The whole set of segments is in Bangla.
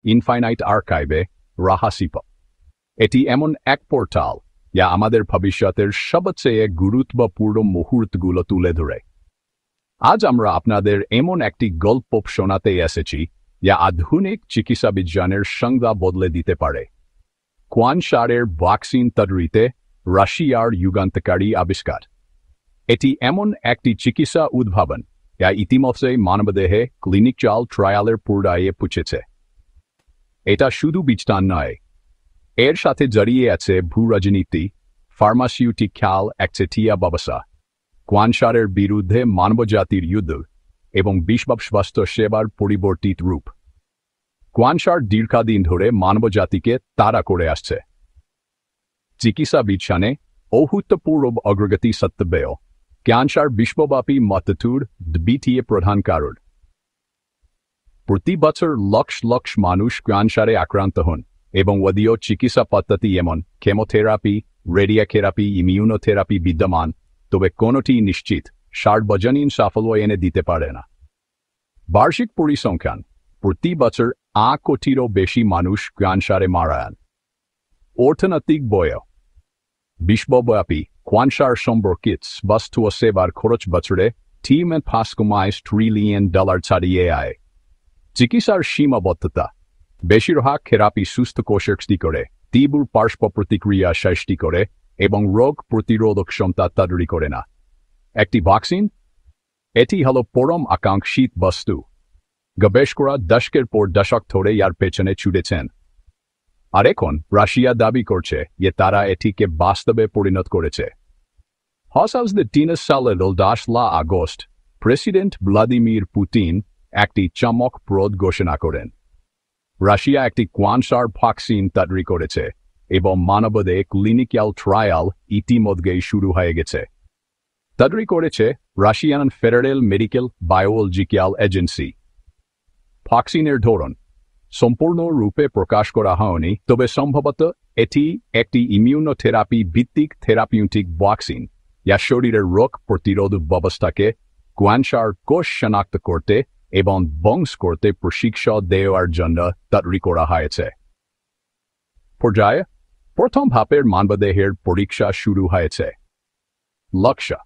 ইনফাইনাইট আর্কাইভে রাহাসিপ। এটি এমন এক পোর্টাল যা আমাদের ভবিষ্যতের সবচেয়ে গুরুত্বপূর্ণ মুহূর্তগুলো তুলে ধরে। আজ আমরা আপনাদের এমন একটি গল্প শোনাতে এসেছি যা আধুনিক চিকিৎসা বিজ্ঞানের সংজ্ঞা বদলে দিতে পারে। কোয়ানসারের ভ্যাকসিন তৈরিতে রাশিয়ার যুগান্তকারী আবিষ্কার। এটি এমন একটি চিকিৎসা উদ্ভাবন যা ইতিমধ্যে মানবদেহে ক্লিনিক্যাল ট্রায়ালের পর্যায়ে পৌঁছেছে। এটা শুধু বিজ্ঞান নয়, এর সাথে জড়িয়ে আছে ভূরাজনীতি, ফার্মাসিউটিক্যাল একচেটিয়া ব্যবসা, কোয়ানসারের বিরুদ্ধে মানবজাতির যুদ্ধ এবং বিশ্ব স্বাস্থ্য সেবার পরিবর্তিত রূপ। কোয়ানসার দীর্ঘদিন ধরে মানবজাতিকে তাড়া করে আসছে। চিকিৎসা বিজ্ঞানে অভূতপূর্ব অগ্রগতি সত্ত্বেও ক্যান্সার বিশ্বব্যাপী মৃত্যুর দ্বিতীয় প্রধান কারণ। প্রতি বছর লক্ষ লক্ষ মানুষ ক্যান্সারে আক্রান্ত হন এবং যদিও চিকিৎসা পদ্ধতি যেমন কেমোথেরাপি, রেডিওথেরাপি, ইমিউনোথেরাপি বিদ্যমান, তবে কোনোটি নিশ্চিত সার্বজনীন সাফল্য এনে দিতে পারে না। বার্ষিক পরিসংখ্যান, প্রতি বছর ৮ কোটিরও বেশি মানুষ ক্যান্সারে মারা যান। অর্থনৈতিক ব্যয়, বিশ্বব্যাপী ক্যান্সার সম্পর্কিত বস্তু ও সেবার খরচ বছরে $5.5 ট্রিলিয়ন ছাড়িয়ে যায়। চিকিৎসার সীমাবদ্ধতা, বেশিরভাগ থেরাপি সুস্থ কোষের ক্ষতি করে, তীব্র পার্শ্ব প্রতিক্রিয়া সৃষ্টি করে এবং রোগ প্রতিরোধক ক্ষমতা তৈরি করে না। একটি ভ্যাকসিন, এটি হল পরম আকাঙ্ক্ষিত বস্তু। গবেষকরা দশকের পর দশক ধরে ইয়ার পেছনে ছুটেছেন। আর এখন রাশিয়া দাবি করছে যে তারা এটিকে বাস্তবে পরিণত করেছে। 2003 সালের 10 আগস্ট প্রেসিডেন্ট ভ্লাদিমির পুতিন একটি চমকপ্রদ ঘোষণা করেন। রাশিয়া একটি ক্যান্সার ভ্যাকসিন তৈরি করেছে এবং মানবদেহে ক্লিনিক্যাল ট্রায়াল ইতিমধ্যেই শুরু হয়ে গেছে। তৈরি করেছে Russian federal medical biological agency. ভ্যাকসিনের ধরন সম্পূর্ণরূপে প্রকাশ করা হয়নি, তবে সম্ভবত এটি একটি ইমিউনোথেরাপি ভিত্তিক থেরাপিউটিক ভ্যাকসিন যা শরীরের রোগ প্রতিরোধক ব্যবস্থাকে ক্যান্সার কোষ শনাক্ত করতে এবং ধ্বংস করতে প্রশিক্ষণ দেওয়ার জন্য তৈরি করা হয়েছে। পর্যায়ে প্রথম ধাপের মানবদেহের পরীক্ষা শুরু হয়েছে। লক্ষ্য,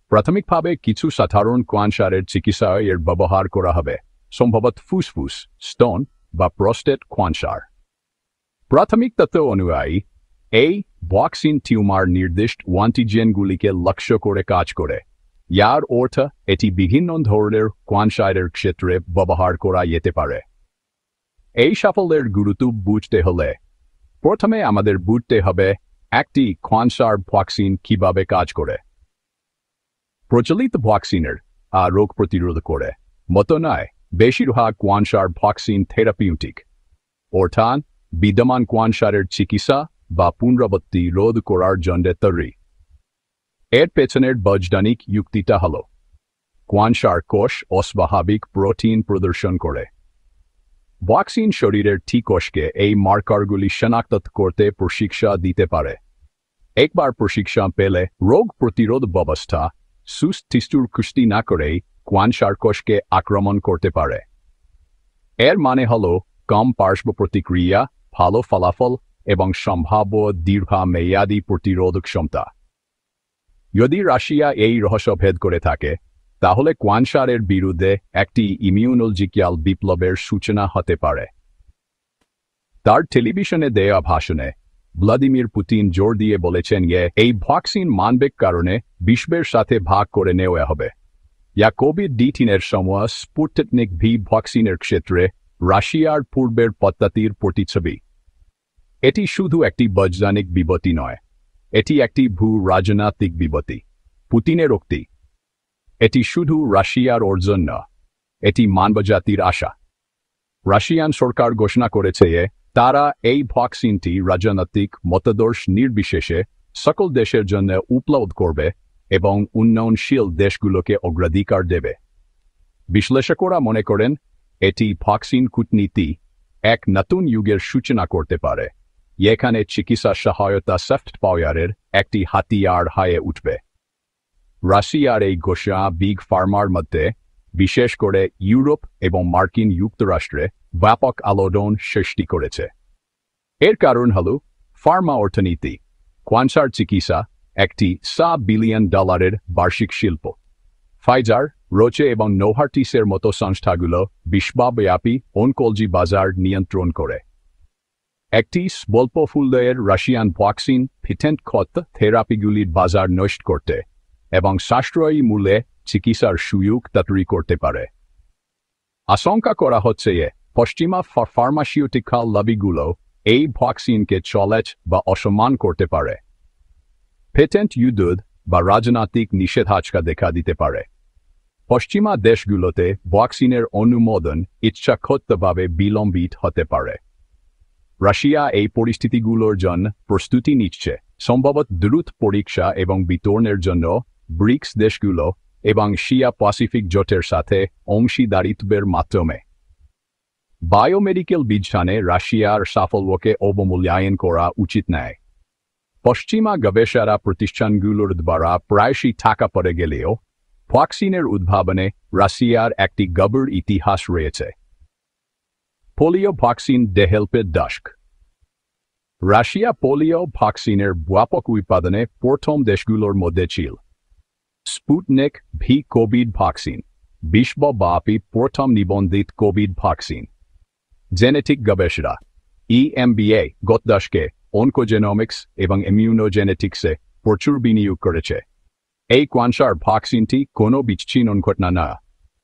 প্রাথমিকভাবে কিছু সাধারণ ক্যান্সারের চিকিৎসায় এর ব্যবহার করা হবে, সম্ভবত ফুসফুস, স্তন বা প্রস্টেট ক্যান্সার। প্রাথমিক তথ্য অনুযায়ী এই ভ্যাকসিন টিউমার নির্দিষ্ট অ্যান্টিজেনগুলিকে লক্ষ্য করে কাজ করে। ইয়ার অর্থ এটি বিভিন্ন ধরনের ক্যান্সারের ক্ষেত্রে ব্যবহার করা যেতে পারে। এই সাফল্যের গুরুত্ব বুঝতে হলে প্রথমে আমাদের বুঝতে হবে একটি ক্যান্সার ভ্যাকসিন কিভাবে কাজ করে। প্রচলিত ভ্যাকসিনের রোগ প্রতিরোধ করে মতো নয়। বেশিরভাগ ক্যান্সার ভ্যাকসিন থেরাপিউটিক, অর্থাৎ বিদ্যমান ক্যান্সারের চিকিৎসা বা পুনরাবৃত্তি রোধ করার জন্য তৈরি। এর পেছনের বৈজ্ঞানিক যুক্তিটা হল ক্যান্সার কোষ অস্বাভাবিক প্রোটিন প্রদর্শন করে। ভ্যাকসিন শরীরের টি কোষকে এই মার্কারগুলি শনাক্ত করতে প্রশিক্ষণ দিতে পারে। একবার প্রশিক্ষণ পেলে রোগ প্রতিরোধ ব্যবস্থা সুস্থির কুষ্টি না করেই ক্যান্সার কোষকে আক্রমণ করতে পারে। এর মানে হল কম পার্শ্ব প্রতিক্রিয়া, ভালো ফলাফল এবং সম্ভাব্য দীর্ঘমেয়াদী প্রতিরোধক ক্ষমতা। যদি রাশিয়া এই রহস্য ভেদ করে থাকে, তাহলে ক্যান্সারের বিরুদ্ধে একটি ইমিউনোলজিক্যাল বিপ্লবের সূচনা হতে পারে। তার টেলিভিশনে দেয়া ভাষণে ভ্লাদিমির পুতিন জোর দিয়ে বলেছেন যে এই ভ্যাকসিন মানবিক কারণে বিশ্বের সাথে ভাগ করে নেওয়া হবে। ইয়া কোভিড-19 সময় স্পুটনিক ভি ভ্যাকসিনের ক্ষেত্রে রাশিয়ার পূর্বের পদ্ধতির প্রতিচ্ছবি। এটি শুধু একটি বৈজ্ঞানিক বিবৃতি নয়, এটি একটি ভূ-রাজনৈতিক বিবৃতি। পুতিনের উক্তি, এটি শুধু রাশিয়ার অর্জন না, এটি মানবজাতির আশা। রাশিয়ান সরকার ঘোষণা করেছে যে তারা এই ভ্যাকসিনটি রাজনৈতিক মতাদর্শ নির্বিশেষে সকল দেশের জন্য উপলব্ধ করবে এবং উন্নয়নশীল দেশগুলোকে অগ্রাধিকার দেবে। বিশ্লেষকরা মনে করেন এটি ভ্যাকসিন কূটনীতি এক নতুন যুগের সূচনা করতে পারে, যেখানে চিকিৎসা সহায়তা সফট পাওয়ারের একটি হাতিয়ার হয়ে উঠবে। রাশিয়ার এই ঘোষণা বিগ ফার্মার মধ্যে বিশেষ করে ইউরোপ এবং মার্কিন যুক্তরাষ্ট্রে ব্যাপক আলোড়ন সৃষ্টি করেছে। এর কারণ হল ফার্মা অর্থনীতি। ক্যান্সার চিকিৎসা একটি $100 বিলিয়ন বার্ষিক শিল্প। ফাইজার, রোচে এবং নোভার্টিসের মতো সংস্থাগুলো বিশ্বব্যাপী অনকোলজি বাজার নিয়ন্ত্রণ করে। একটি স্বল্প মূল্যের রাশিয়ান ভ্যাকসিন পেটেন্ট ক্ষত থেরাপিগুলির বাজার নষ্ট করতে এবং সাশ্রয়ী মূল্যে চিকিৎসার সুযোগ তৈরি করতে পারে। আশঙ্কা করা হচ্ছে যে পশ্চিমা ফার্মাসিউটিক্যাল লবিগুলো এই ভ্যাকসিনকে চ্যালেঞ্জ বা অসম্মান করতে পারে। পেটেন্ট যুদ্ধ বা রাজনৈতিক নিষেধাজ্ঞা দেখা দিতে পারে। পশ্চিমা দেশগুলোতে ভ্যাকসিনের অনুমোদন ইচ্ছাকৃতভাবে বিলম্বিত হতে পারে। রাশিয়া এই পরিস্থিতিগুলোর জন্য প্রস্তুতি নিচ্ছে, সম্ভবত দ্রুত পরীক্ষা এবং বিতরণের জন্য ব্রিক্স দেশগুলো এবং এশিয়া প্যাসিফিক জোটের সাথে অংশীদারিত্বের মাধ্যমে। বায়োমেডিক্যাল বিজ্ঞানে রাশিয়ার সাফল্যকে অবমূল্যায়ন করা উচিত নয়। পশ্চিমা গবেষণা প্রতিষ্ঠানগুলোর দ্বারা প্রায়শই টাকা পড়ে গেলেও ভ্যাকসিনের উদ্ভাবনে রাশিয়ার একটি গভীর ইতিহাস রয়েছে। পোলিও ভ্যাকসিন ডেভেলপের দশক। রাশিয়া পোলিও ভ্যাকসিনের ব্যাপক উৎপাদনে প্রথম দেশগুলোর মধ্যে ছিল। স্পুটনিক ভি কোভিড ভ্যাকসিন বিশ্বব্যাপী প্রথম নিবন্ধিত কোভিড ভ্যাকসিন। জেনেটিক গবেষণা EMBA গত দশকে অনকোজেনোমিক্স এবং ইমিউনোজেনেটিক্সে প্রচুর বিনিয়োগ করেছে। এই ক্যান্সার ভ্যাকসিনটি কোনো বিচ্ছিন্ন ঘটনা না,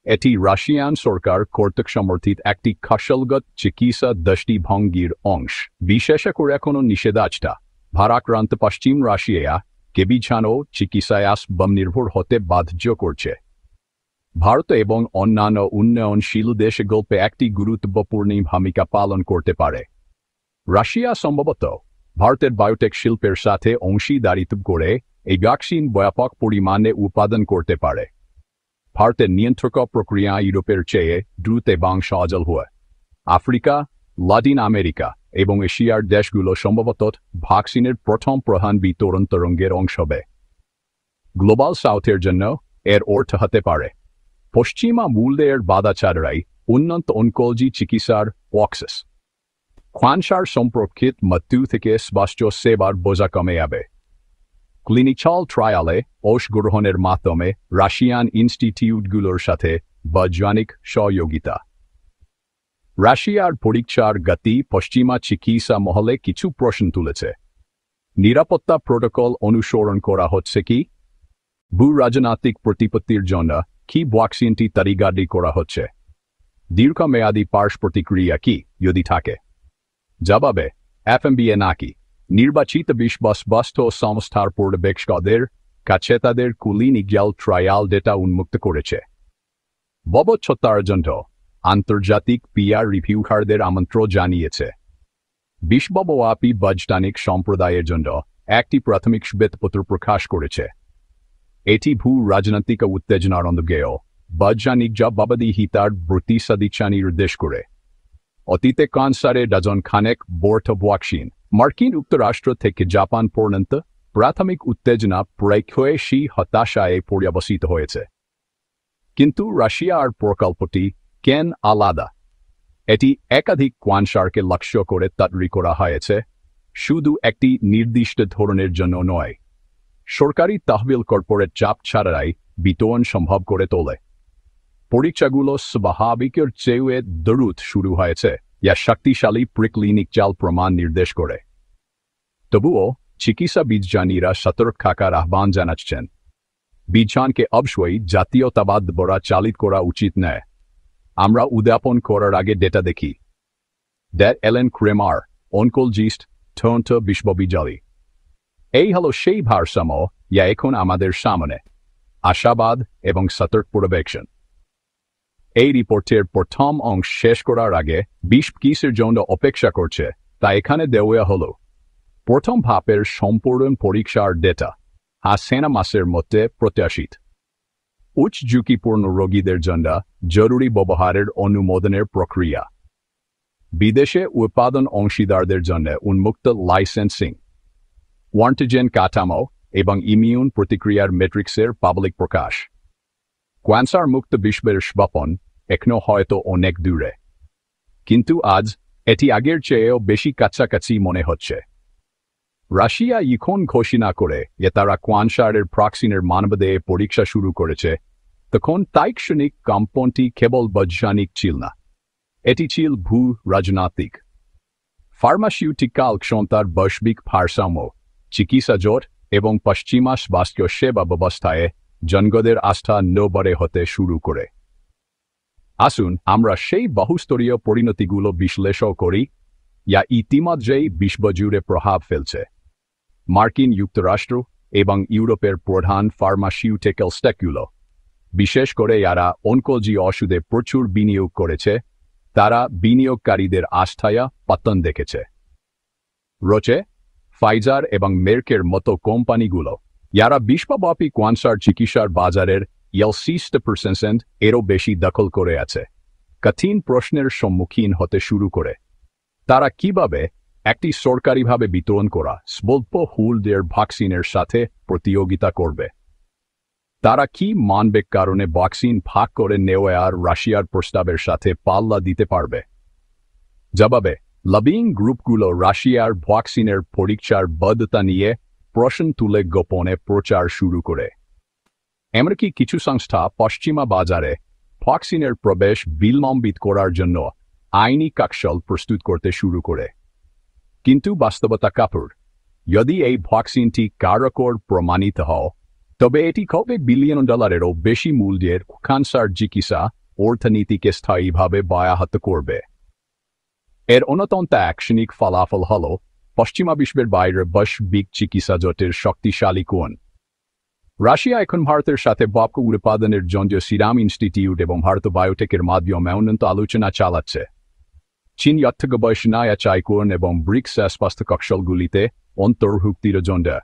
এটি রাশিয়ান সরকার কর্তৃক সমর্থিত একটি কৌশলগত চিকিৎসা দৃষ্টিভঙ্গির অংশ। বিশেষ করে কোনো নিষেধাজ্ঞা ভারাক্রান্ত পশ্চিম রাশিয়া কে বিছানো চিকিৎসায় নির্ভর হতে বাধ্য করছে। ভারত এবং অন্যান্য উন্নয়নশীল দেশগুলোতে একটি গুরুত্বপূর্ণ ভূমিকা পালন করতে পারে। রাশিয়া সম্ভবত ভারতের বায়োটেক শিল্পের সাথে অংশীদারিত্ব করে এই ভ্যাকসিন ব্যাপক পরিমাণে উৎপাদন করতে পারে। ভারতের নিয়ন্ত্রক প্রক্রিয়া ইউরোপের চেয়ে দ্রুত এবং সহজ হয়। আফ্রিকা, লাতিন আমেরিকা এবং এশিয়ার দেশগুলো সম্ভবত ভ্যাকসিনের প্রথম প্রধান বিতরণ তরঙ্গের অংশ হবে। গ্লোবাল সাউথের জন্য এর অর্থ হতে পারে পশ্চিমা মূল্যের বাধা ছাড়াই উন্নত অনকোলজি চিকিৎসার অ্যাক্সেস। ক্যান্সার সম্পর্কিত মৃত্যু থেকে স্বাস্থ্য সেবার বোঝা কমে যাবে। ক্লিনিক্যাল ট্রায়ালে অংশগ্রহণের মাধ্যমে রাশিয়ান ইনস্টিটিউটগুলোর সাথে বৈজ্ঞানিক সহযোগিতা। রাশিয়ার পরীক্ষার গতি পশ্চিমা চিকিৎসা মহলে কিছু প্রশ্ন তুলেছে। নিরাপত্তা প্রোটোকল অনুসরণ করা হচ্ছে কি? ভূ রাজনৈতিক প্রতিপত্তির জন্য কি ভ্যাকসিনটি তৈরি করা হচ্ছে? দীর্ঘমেয়াদী পার্শ্ব প্রতিক্রিয়া কি যদি থাকে? জবাবে FMBA নাকি নির্বাচিত বিশ্বস্ত সংস্থার পর্যবেক্ষকদের কাছে তাদের ক্লিনিক্যাল ট্রায়াল ডেটা উন্মুক্ত করেছে। ভবিষ্যতের জন্য আন্তর্জাতিক পিয়ার রিভিউকারদের আমন্ত্রণ জানিয়েছে। বিশ্বব্যাপী বৈজ্ঞানিক সম্প্রদায়ের জন্য একটি প্রাথমিক শ্বেতপত্র প্রকাশ করেছে। এটি ভূ রাজনৈতিক উত্তেজনার অন্তর্গেয় বৈজ্ঞানিক জবাবদিহিতার প্রতিশ্রুতি নির্দেশ করে। অতীতে ক্যান্সারের ডজন খানেক বোর্ড ভ্যাকসিন মার্কিন যুক্তরাষ্ট্র থেকে জাপান পর্যন্ত প্রাথমিক উত্তেজনা প্রায়শই হতাশায় পর্যবসিত হয়েছে। কিন্তু রাশিয়ার প্রকল্পটি কেন আলাদা? এটি একাধিক ক্যান্সারকে লক্ষ্য করে তৈরি করা হয়েছে, শুধু একটি নির্দিষ্ট ধরনের জন্য নয়। সরকারি তহবিল কর্পোরেট চাপ ছাড়াই বিতরণ সম্ভব করে তোলে। পরীক্ষাগুলো স্বাভাবিকের চেয়ে দ্রুত শুরু হয়েছে, যা শক্তিশালী প্রিক্লিনিক্যাল প্রমাণ নির্দেশ করে। তবুও চিকিৎসা বিজ্ঞানীরা সতর্ক থাকার আহ্বান জানাচ্ছেন। বিজ্ঞানকে অবশ্যই জাতীয়তাবাদ দ্বারা চালিত করা উচিত নয়। আমরা উদ্যাপন করার আগে ডেটা দেখি। এলেন ক্রেমার, অনকোলজিস্ট, টরন্টো বিশ্ববিদ্যালয়। এই হল সেই ভারসাম্য যা এখন আমাদের সামনে, আশাবাদ এবং সতর্ক পর্যবেক্ষণ। এই রিপোর্টের প্রথম অংশ শেষ করার আগে কিসের জন্য অপেক্ষা করছে তা এখানে দেওয়া হল। প্রথম ধাপের সম্পূর্ণ পরীক্ষার ডেটা সেনা মাসের মধ্যে প্রত্যাশিত। উচ্চ ঝুঁকিপূর্ণ রোগীদের জন্য জরুরি ব্যবহারের অনুমোদনের প্রক্রিয়া। বিদেশে উৎপাদন অংশীদারদের জন্য উন্মুক্ত লাইসেন্সিং। অ্যান্টিজেন কাঠামো এবং ইমিউন প্রতিক্রিয়ার ম্যাট্রিক্সের পাবলিক প্রকাশ। ক্যান্সার মুক্ত বিশ্বের স্বপ্ন এখনো হয়তো অনেক দূরে, কিন্তু আজ এটি আগের চেয়েও বেশি কাছাকাছি মনে হচ্ছে। রাশিয়া এখন ঘোষণা করে যে তারা ক্যান্সারের ভ্যাকসিনের মানবদেহে পরীক্ষা শুরু করেছে, তখন তাৎক্ষণিক কম্পনটি কেবল বৈজ্ঞানিক ছিল না, এটি ছিল ভূ-রাজনৈতিক। ফার্মাসিউটিক্যাল ক্ষমতার বৈশ্বিক ভারসাম্য, চিকিৎসা জোট এবং পশ্চিমা স্বাস্থ্য সেবা ব্যবস্থায় জনগণের আস্থা নবাড়ে হতে শুরু করে। আসুন আমরা সেই বহুস্তরীয় পরিণতিগুলো বিশ্লেষণ করি, যা ইতিমধ্যেই বিশ্বজুড়ে প্রভাব ফেলছে। মার্কিন যুক্তরাষ্ট্র এবং ইউরোপের প্রধান ফার্মাসিউটিক্যাল স্টকগুলো, বিশেষ করে যারা অনকোলজি ওষুধে প্রচুর বিনিয়োগ করেছে, তারা বিনিয়োগকারীদের আস্থায় পতন দেখেছে। রয়েছে ফাইজার এবং মের্কের মতো কোম্পানিগুলো, যারা বিশ্বব্যাপী ক্যান্সার চিকিৎসার বাজারের 60% এরও বেশি দখল করে আছে। কঠিন প্রশ্নের সম্মুখীন হতে শুরু করে তারা কিভাবে একটি সরকারিভাবে বিতরণ করা স্বল্প মূল্যের ভ্যাকসিনের সাথে প্রতিযোগিতা করবে। তারা কি মানবিক কারণে ভ্যাকসিন ভাগ করে নেওয়া আর রাশিয়ার প্রস্তাবের সাথে পাল্লা দিতে পারবে। জবাবে লবিং গ্রুপগুলো রাশিয়ার ভ্যাকসিনের পরীক্ষার বৈধতা নিয়ে প্রশ্ন তুলে গোপনে প্রচার শুরু করে। এমনকি কিছু সংস্থা পশ্চিমা বাজারে ভ্যাকসিনের প্রবেশ বিলম্বিত করার জন্য আইনি কৌশল প্রস্তুত করতে শুরু করে। কিন্তু বাস্তবতা কাপুর, যদি এই ভ্যাকসিনটি কার্যকর প্রমাণিত হয়, তবে এটি কয়েক বিলিয়ন ডলারেরও বেশি মূল্যের ক্যান্সার চিকিৎসা অর্থনীতিকে স্থায়ীভাবে ব্যাহত করবে। এর অন্যতম তাৎক্ষণিক ফলাফল হল পশ্চিমা বিশ্বের বাইরে বৈশ্বিক চিকিৎসা জোটের শক্তিশালী কোণ। রাশিয়া এখন ভারতের সাথে ভ্যাকসিন উৎপাদনের জন্য সিরাম ইনস্টিটিউট এবং ভারত বায়োটেকের মাধ্যমে উন্নত আলোচনা চালাচ্ছে। চীন গবেষণায় চাইকোন এবং ব্রিক্স স্বাস্থ্য কৌশলগুলিতে অন্তর্ভুক্তির জন্য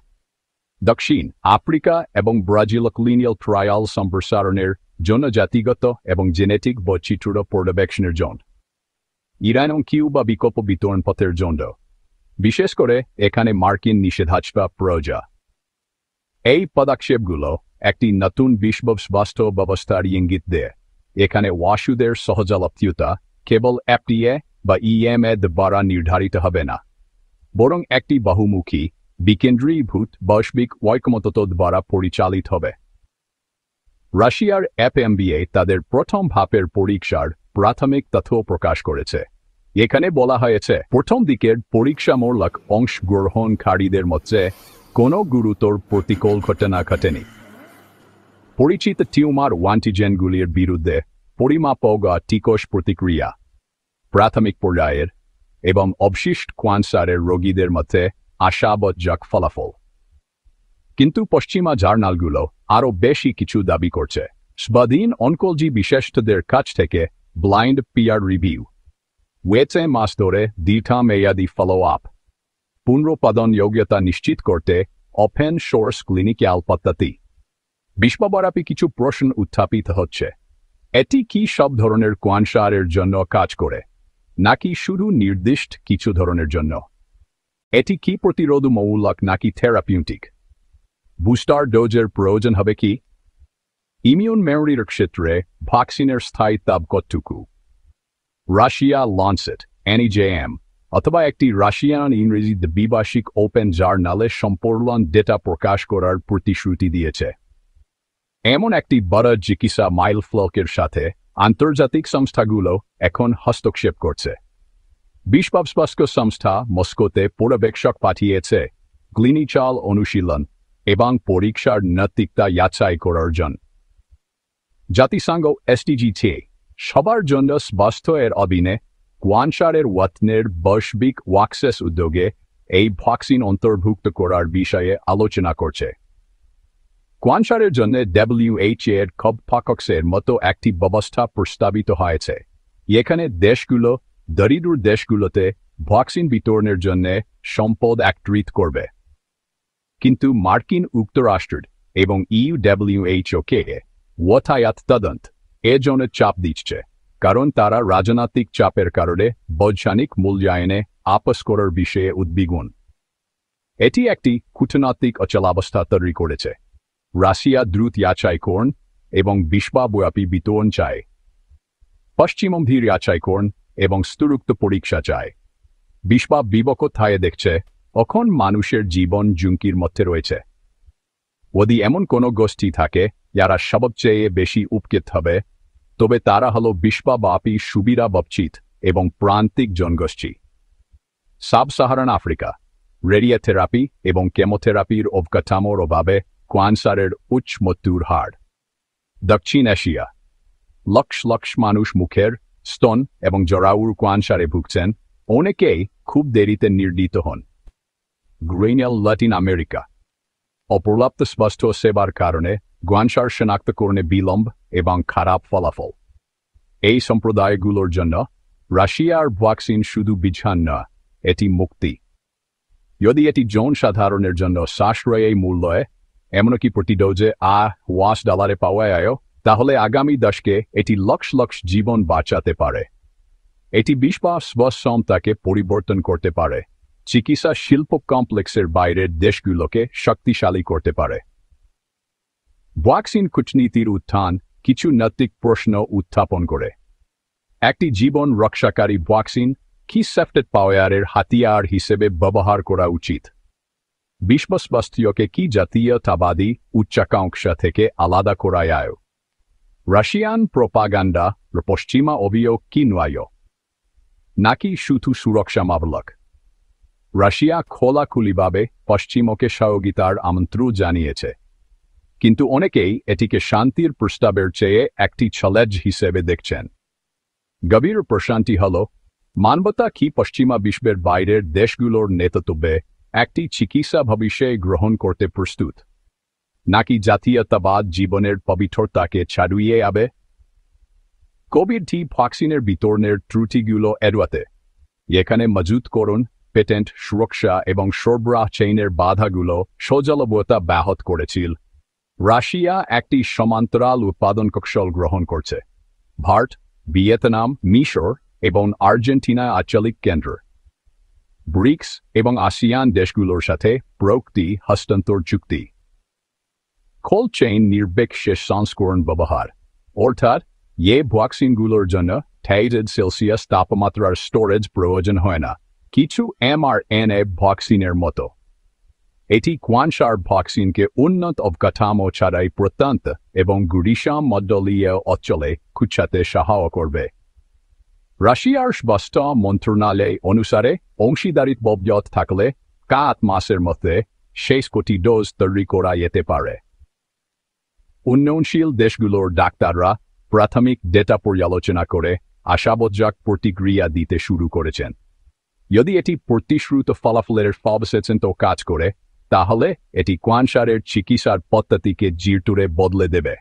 দক্ষিণ আফ্রিকা এবং ব্রাজিল ক্লিনিক্যাল ট্রায়াল সম্প্রসারণের জন্য জাতিগত এবং জেনেটিক বৈচিত্র্য পর্যবেক্ষণের জন্য ইরান এবং কিউবা বিকল্প বিতরণ পথের জন্য, বিশেষ করে এখানে মার্কিন নিষেধাজ্ঞা প্রয়োজন। এই পদক্ষেপগুলো একটি নতুন বিশ্ব স্বাস্থ্য ব্যবস্থার ইঙ্গিত দেয়। এখানে ওষুধের সহজলভ্যতা কেবল FDA বা EMA দ্বারা নির্ধারিত হবে না, বরং একটি বহুমুখী বিকেন্দ্রীভূত বৈশ্বিক ঐকমত্য দ্বারা পরিচালিত হবে। রাশিয়ার FMBA তাদের প্রথম ধাপের পরীক্ষার প্রাথমিক তথ্য প্রকাশ করেছে। এখানে বলা হয়েছে, প্রথম দিকের পরীক্ষামূলক অংশগ্রহণকারীদের মধ্যে কোনো গুরুতর প্রতিকূল ঘটনা ঘটেনি। পরিচিত টিউমার অ্যান্টিজেনগুলির বিরুদ্ধে পরিমাপক টিকস প্রতিক্রিয়া প্রাথমিক পর্যায়ের এবং অবশিষ্ট ক্যান্সারের রোগীদের মধ্যে আশাবহজনক ফলাফল। কিন্তু পশ্চিমা জার্নালগুলো আরও বেশি কিছু দাবি করছে। স্বাধীন অনকোলজি বিশেষজ্ঞদের কাছ থেকে ব্লাইন্ড পিয়ার রিভিউ, ওয়েটে মাস ধরে দীর্ঘমেয়াদী ফলো আপ, পুনরুৎপাদন যোগ্যতা নিশ্চিত করতে ওপেন সোর্স ক্লিনিক্যাল পদ্ধতি। বিশ্বব্যাপী কিছু প্রশ্ন উত্থাপিত হচ্ছে। এটি কি সব ধরনের ক্যান্সারের জন্য কাজ করে, নাকি শুধু নির্দিষ্ট কিছু ধরনের জন্য? এটি কি প্রতিরোধমূলক নাকি থেরাপিউটিক? বুস্টার ডোজের প্রয়োজন হবে কি? ইমিউন মেমোরির ক্ষেত্রে ভ্যাকসিনের স্থায়িত্ব কতটুকু? রাশিয়া লঞ্চেট NEJM অথবা একটি রাশিয়ান ইংরেজি দ্বিভাষিক ওপেন জার্নালে সম্পূর্ণ ডেটা প্রকাশ করার প্রতিশ্রুতি দিয়েছে। এমন একটি বড় চিকিৎসা মাইলফলকের সাথে আন্তর্জাতিক সংস্থাগুলো এখন হস্তক্ষেপ করছে। বিশ্ব স্বাস্থ্য সংস্থা মস্কোতে পর্যবেক্ষক পাঠিয়েছে ক্লিনিক্যাল অনুশীলন এবং পরীক্ষার নৈতিকতা যাচাই করার জন্য। জাতিসংঘ SDG সবার জন্য স্বাস্থ্য এর অধীনে ক্যান্সারের ওয়াতনের বৈশ্বিক ওয়াক্সেস উদ্যোগে এই ভ্যাকসিন অন্তর্ভুক্ত করার বিষয়ে আলোচনা করছে। ক্যান্সারের জন্য WHO এর কভ্যাক্সের মতো একটি ব্যবস্থা প্রস্তাবিত হয়েছে। এখানে দেশগুলো দরিদ্র দেশগুলোতে ভ্যাকসিন বিতরণের জন্য সম্পদ একত্রিত করবে। কিন্তু মার্কিন যুক্তরাষ্ট্র এবং WHO-কে ওয়াতায়াত তদন্ত এর জন্য চাপ দিচ্ছে, কারণ তারা রাজনৈতিক চাপের কারণে বৈজ্ঞানিক মূল্যায়নে আপস করার বিষয়ে উদ্বিগ্ন। এটি একটি কূটনৈতিক অচলাবস্থা তৈরি করেছে। রাশিয়া দ্রুত যাচাইকরণ এবং বিশ্বব্যাপী বিতরণ চায়। পশ্চিমবঙ্গের যাচাইকরণ এবং স্তরযুক্ত পরীক্ষা চায়। বিশ্ব বিবকথায় দেখছে এখন মানুষের জীবন ঝুঁকির মধ্যে রয়েছে। যদি এমন কোনো গোষ্ঠী থাকে যারা সবচেয়ে বেশি উপকৃত হবে, তবে তারা হল বিশ্বব্যাপী সুবিধা বঞ্চিত এবং প্রান্তিক জনগোষ্ঠী। সাব-সাহারান আফ্রিকা রেডিওথেরাপি এবং কেমোথেরাপির অবকাঠামোর অভাবে ক্যান্সারের উচ্চ মৃত্যুর হার। দক্ষিণ এশিয়া লক্ষ লক্ষ মানুষ মুখের, স্তন এবং জরায়ুর ক্যান্সারে ভুগছেন, অনেকেই খুব দেরিতে নির্ণীত হন। গ্রিনিয়াল লাতিন আমেরিকা অপর্যাপ্ত স্বাস্থ্য সেবার কারণে ক্যান্সার শনাক্তকরণে বিলম্ব এবং খারাপ ফলাফল। এই সম্প্রদায়গুলোর জন্য রাশিয়ার ভ্যাকসিন শুধু বিছান না, এটি মুক্তি। যদি এটি জনসাধারণের জন্য সাশ্রয়ী মূল্যে, এমনকি প্রতি ডোজে $10 পাওয়া যায়, তাহলে আগামী দশকে এটি লক্ষ লক্ষ জীবন বাঁচাতে পারে। এটি বিশ্ব স্বাস্থ্যকে পরিবর্তন করতে পারে, চিকিৎসা শিল্প কমপ্লেক্সের বাইরের দেশগুলোকে শক্তিশালী করতে পারে। ভ্যাকসিন কূটনীতির উত্থান কিছু নৈতিক প্রশ্ন উত্থাপন করে। একটি জীবন রক্ষাকারী ভ্যাকসিন কি সফট পাওয়ারের হাতিয়ার হিসেবে ব্যবহার করা উচিত? বিশ্ব স্বাস্থ্যকে কি জাতীয়তাবাদী উচ্চাকাঙ্ক্ষা থেকে আলাদা করা যায়? রাশিয়ান প্রোপাগান্ডা পশ্চিমা অভিযোগ কি নয়, নাকি শুধু সুরক্ষামূলক? রাশিয়া খোলাখুলিভাবে পশ্চিমকে সহযোগিতার আমন্ত্রণ জানিয়েছে, কিন্তু অনেকেই এটিকে শান্তির প্রস্তাবের চেয়ে একটি চ্যালেঞ্জ হিসেবে দেখছেন। গভীর প্রশ্নটি হল, মানবতা কি পশ্চিমা বিশ্বের বাইরের দেশগুলোর নেতৃত্বে একটি চিকিৎসা ভবিষ্যৎ গ্রহণ করতে প্রস্তুত, নাকি জাতীয়তাবাদ জীবনের পবিত্রতাকে ছাড়িয়ে যাবে? কোভিড-19 ভ্যাকসিনের বিতরণের ত্রুটিগুলো এড়াতে এখানে মজুতকরণ, পেটেন্ট সুরক্ষা এবং সরবরাহ চেইনের বাধাগুলো সজলবতা ব্যাহত করেছিল। রাশিয়া একটি সমান্তরাল উৎপাদন কৌশল গ্রহণ করছে। ভারত, ভিয়েতনাম, মিশর এবং আর্জেন্টিনা আঞ্চলিক কেন্দ্র। ব্রিক্স এবং আসিয়ান দেশগুলোর সাথে প্রযুক্তি হস্তান্তর চুক্তি। কোল্ড চেইন নিরপেক্ষ সংস্করণ ব্যবহার, অর্থাৎ ভ্যাকসিনগুলোর জন্য 30°C তাপমাত্রার স্টোরেজ প্রয়োজন হয় না, কিছু mRNA ভ্যাকসিনের মতো। এটি ক্যান্সার ভ্যাকসিনকে উন্নত অবকাঠামো ছাড়াই প্রত্যন্ত এবং গ্রীষ্মমণ্ডলীয় অঞ্চলে পৌঁছাতে সহায়তা করবে। রাশিয়ার স্বাস্থ্য মন্ত্রণালয় অনুসারে অংশীদারিত্ব অব্যাহত থাকলে 7 মাসের মধ্যে 6 কোটি ডোজ তৈরি করা যেতে পারে। উন্নয়নশীল দেশগুলোর ডাক্তাররা প্রাথমিক ডেটা পর্যালোচনা করে আশাবোধক প্রতিক্রিয়া দিতে শুরু করেছেন। যদি এটি প্রতিশ্রুত ফলাফলের সবশেষে কাজ করে, তাহলে এটি ক্যান্সারের চিকিৎসার পদ্ধতিকে চিরতরে বদলে দেবে।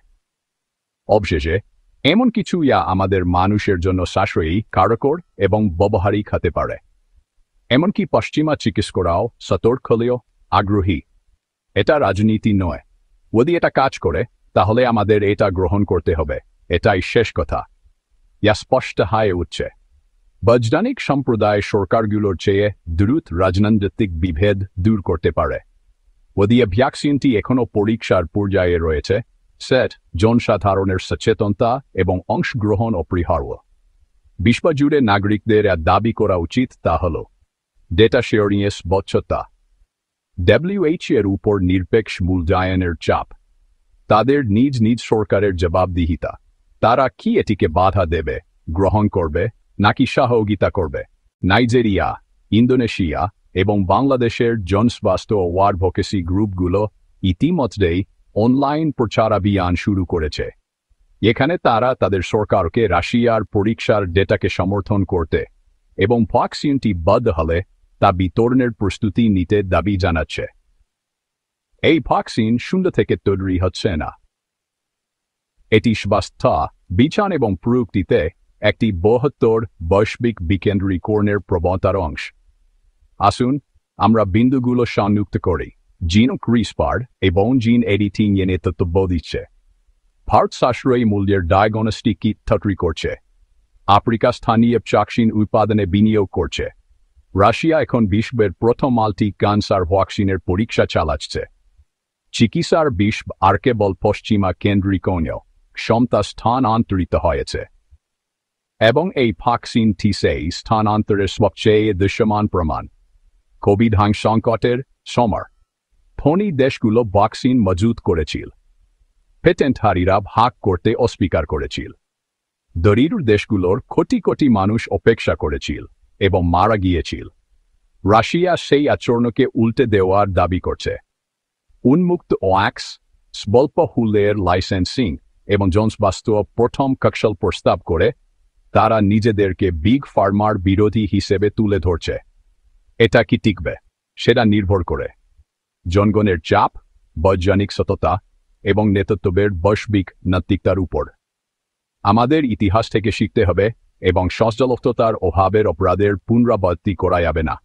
অবশেষে এমন কিছু যা আমাদের মানুষের জন্য সাশ্রয়ী, কার্যকর এবং ব্যবহারিক হতে পারে। এমনকি পশ্চিমা চিকিৎসকরাও সতর্ক হলেও আগ্রহী। এটা রাজনীতি নয়। যদি এটা কাজ করে, তাহলে আমাদের এটা গ্রহণ করতে হবে, এটাই শেষ কথা। ইয়া স্পষ্ট হয়ে উঠছে। বৈজ্ঞানিক সম্প্রদায় সরকারগুলোর চেয়ে দ্রুত রাজনৈতিক বিভেদ দূর করতে পারে। যদি ভ্যাকসিনটি এখনও পরীক্ষার পর্যায়ে রয়েছে, সেট জনসাধারণের সচেতনতা এবং অংশগ্রহণ অপরিহার্য। বিশ্বজুড়ে নাগরিকদের দাবি করা উচিত, তা হল ডেটা শেয়ারিংয়ে স্বচ্ছতা, WHO এর উপর নিরপেক্ষ মূল্যায়নের চাপ, তাদের নিজ নিজ সরকারের জবাবদিহিতা। তারা কি এটিকে বাধা দেবে, গ্রহণ করবে, নাকি সহযোগিতা করবে? নাইজেরিয়া, ইন্দোনেশিয়া এবং বাংলাদেশের জনস্বাস্থ্য ও অ্যাডভোকেসি গ্রুপগুলো ইতিমধ্যেই অনলাইন প্রচারাভিযান শুরু করেছে। এখানে তারা তাদের সরকারকে রাশিয়ার পরীক্ষার ডেটাকে সমর্থন করতে এবং ভ্যাকসিনটি বৈধ হলে তা বিতরণের প্রস্তুতি নিতে দাবি জানাচ্ছে। এই ভ্যাকসিন শূন্য থেকে তৈরি হচ্ছে না। এটি স্বাস্থ্য, বিজ্ঞান এবং প্রযুক্তিতে একটি বৃহত্তর বৈশ্বিক বিকেন্দ্রীকরণের প্রবণতার অংশ। আসুন আমরা বিন্দুগুলো সংযুক্ত করি। জিন ক্রিসপার এবং জিন এডিটিং এ নেতৃত্ব দিচ্ছে। ভারত সাশ্রয়ী মূল্যের ডায়াগনস্টিক কিট তৈরি করছে। আফ্রিকা স্থানীয় ভ্যাকসিন উৎপাদনে বিনিয়োগ করছে। রাশিয়া এখন বিশ্বের প্রথম মাল্টি ক্যান্সার ভ্যাকসিনের পরীক্ষা চালাচ্ছে। চিকিৎসার বিশ্ব আর কেবল পশ্চিমা কেন্দ্রীকরণ, ক্ষমতা স্থানান্তরিত হয়েছে এবং এই ভ্যাকসিনটি সেই স্থানান্তরের সবচেয়ে দৃশ্যমান প্রমাণ কোভিড সংকটের সময় ধনী দেশগুলো ভ্যাকসিন মজুত করেছিল পেটেন্টধারীরা ভাগ করতে অস্বীকার করেছিল দরিদ্র দেশগুলোর কোটি কোটি মানুষ অপেক্ষা করেছিল এবং মারা গিয়েছিল রাশিয়া সেই আচরণকে উল্টে দেওয়ার দাবি করছে উন্মুক্ত ওয়াক্স স্বল্প মূল্যের লাইসেন্সিং এবং জনস্বাস্থ্য প্রথম কৌশল প্রস্তাব করে তারা নিজেদেরকে বিগ ফার্মার বিরোধী হিসেবে তুলে ধরছে এটা কি টিকবে সেটা নির্ভর করে জনগণের চাপ বৈজ্ঞানিক সততা এবং নেতৃত্বের বৈশ্বিক নৈতিকতার উপর আমাদের ইতিহাস থেকে শিখতে হবে এবং সচেতনতার অভাবের অপরাধের পুনরাবৃত্তি করা যাবে না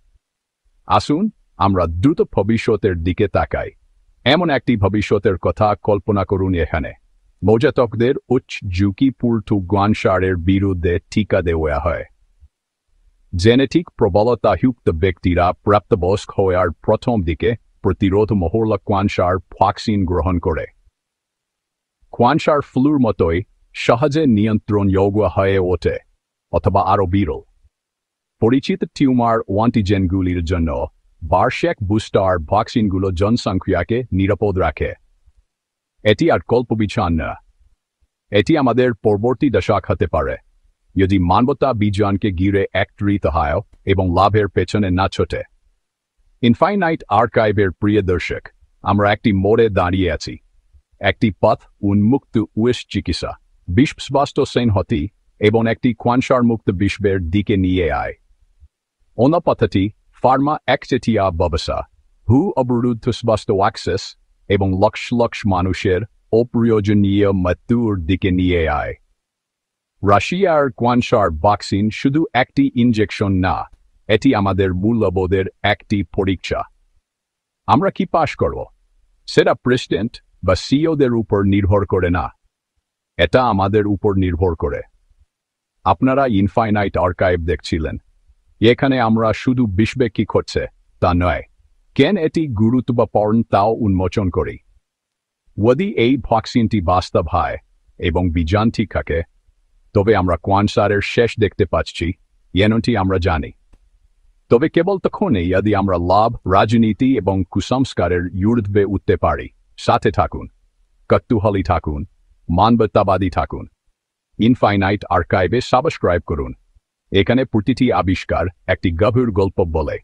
আসুন আমরা দ্রুত ভবিষ্যতের দিকে তাকাই এমন একটি ভবিষ্যতের কথা কল্পনা করুন এখানে নবজাতকদের উচ্চ ঝুঁকিপূর্ণ ক্যান্সারের বিরুদ্ধে টিকা দেওয়া হয় জেনেটিক প্রবলতাযুক্ত ব্যক্তিরা প্রাপ্তবয়স্ক হওয়ার প্রথম দিকে প্রতিরোধমূলক ক্যান্সার ভ্যাকসিন গ্রহণ করে ক্যান্সার ফ্লুর মতোই সহজে নিয়ন্ত্রণযোগ্য হয়ে ওঠে অথবা আরও বিরল পরিচিত টিউমার অ্যান্টিজেনগুলির জন্য বার্ষিক বুস্টার ভ্যাকসিনগুলো জনসংখ্যাকে নিরাপদ রাখে এটি আর কল্পবিজ্ঞান না এটি আমাদের পরবর্তী দশক হতে পারে যদি মানবতা বিজ্ঞানকে ঘিরে একত্রিত হয় এবং লাভের পেছনে না ছোটে ইনফাইনাইট আর্কাইভের প্রিয় দর্শক আমরা একটি মোড়ে দাঁড়িয়ে আছি একটি পথ উন্মুক্ত উইশ চিকিৎসা বিশ্বস্বাস্থ্য সংহতি এবং একটি ক্যান্সার মুক্ত বিশ্বের দিকে নিয়ে আয় অন্য পথটি ফার্মা একচেটিয়া ব্যবসা অবরুদ্ধ স্বাস্থ্য অ্যাক্সেস এবং লক্ষ লক্ষ মানুষের অপ্রয়োজনীয় মৃত্যুর দিকে নিয়ে আয় রাশিয়ার ক্যান্সার ভ্যাকসিন শুধু একটি ইনজেকশন না এটি আমাদের মূল্যবোধের একটি পরীক্ষা আমরা কি পাশ করব সেটা প্রেসিডেন্ট বা সিইওদের উপর নির্ভর করে না এটা আমাদের উপর নির্ভর করে আপনারা ইনফাইনাইট আর্কাইভ দেখছিলেন এখানে আমরা শুধু বিশ্বে কি ঘটছে তা নয় কেন এটি গুরুত্বপূর্ণ তাও উন্মোচন করি যদি এই ভ্যাকসিনটি বাস্তব হয় এবং বিজ্ঞান ঠিক থাকে তবে আমরা ক্যান্সারের শেষ দেখতে পাচ্ছি এমনটি আমরা জানি তবে কেবল তখনই যদি আমরা লাভ রাজনীতি এবং কুসংস্কারের ঊর্ধ্বে উঠতে পারি সাথে থাকুন কৌতূহলী থাকুন মানবতাবাদী থাকুন ইনফাইনাইট আর্কাইভে সাবস্ক্রাইব করুন এখানে প্রতিটি আবিষ্কার একটি গভীর গল্প বলে